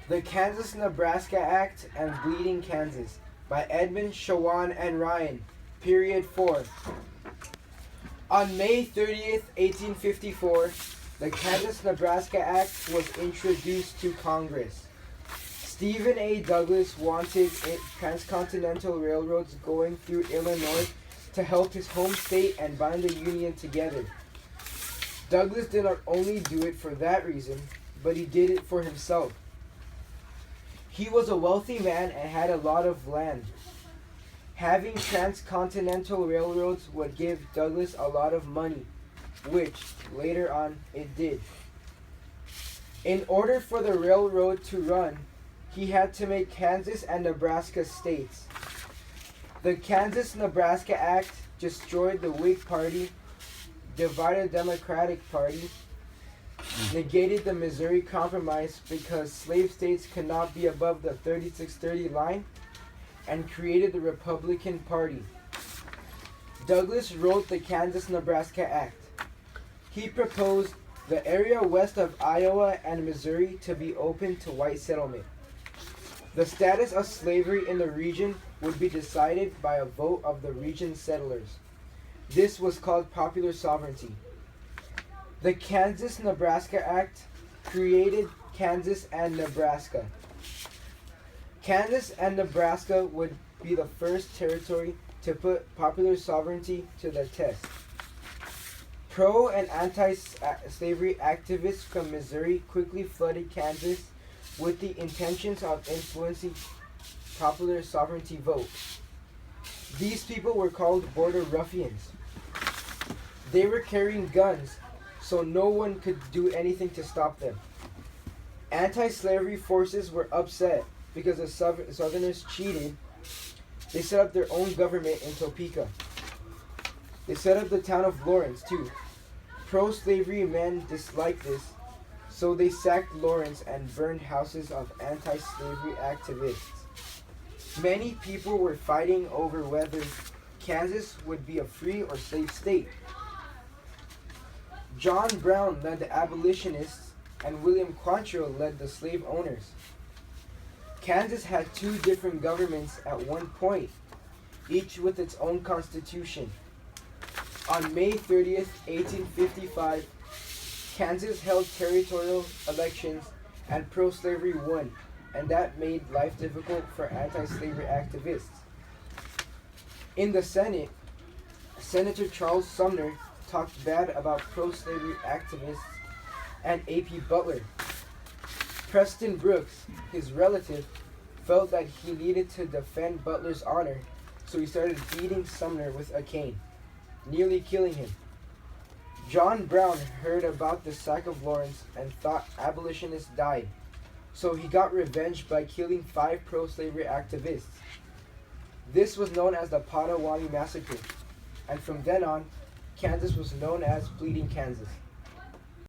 The Kansas-Nebraska Act and Bleeding Kansas by Edmund, Shawan, and Ryan. Period 4. On May 30th, 1854, the Kansas-Nebraska Act was introduced to Congress. Stephen A. Douglas wanted transcontinental railroads going through Illinois to help his home state and bind the Union together. Douglas did not only do it for that reason, but he did it for himself. He was a wealthy man and had a lot of land. Having transcontinental railroads would give Douglas a lot of money, which later on it did. In order for the railroad to run, he had to make Kansas and Nebraska states. The Kansas-Nebraska Act destroyed the Whig Party, divided the Democratic Party, negated the Missouri Compromise because slave states could not be above the 3630 line, and created the Republican Party. Douglas wrote the Kansas-Nebraska Act. He proposed the area west of Iowa and Missouri to be open to white settlement. The status of slavery in the region would be decided by a vote of the region's settlers. This was called popular sovereignty. The Kansas-Nebraska Act created Kansas and Nebraska. Kansas and Nebraska would be the first territory to put popular sovereignty to the test. Pro and anti-slavery activists from Missouri quickly flooded Kansas with the intentions of influencing popular sovereignty vote. These people were called border ruffians. They were carrying guns, so no one could do anything to stop them. Anti-slavery forces were upset because the Southerners cheated. They set up their own government in Topeka. They set up the town of Lawrence too. Pro-slavery men disliked this, so they sacked Lawrence and burned houses of anti-slavery activists. Many people were fighting over whether Kansas would be a free or slave state. John Brown led the abolitionists and William Quantrill led the slave owners. Kansas had two different governments at one point, each with its own constitution. On May 30th, 1855, Kansas held territorial elections and pro-slavery won, and that made life difficult for anti-slavery activists. In the Senate, Senator Charles Sumner talked bad about pro-slavery activists and A.P. Butler. Preston Brooks, his relative, felt that he needed to defend Butler's honor, so he started beating Sumner with a cane, nearly killing him. John Brown heard about the sack of Lawrence and thought abolitionists died, so he got revenge by killing 5 pro-slavery activists. This was known as the Potawatomi Massacre, and from then on, Kansas was known as Bleeding Kansas.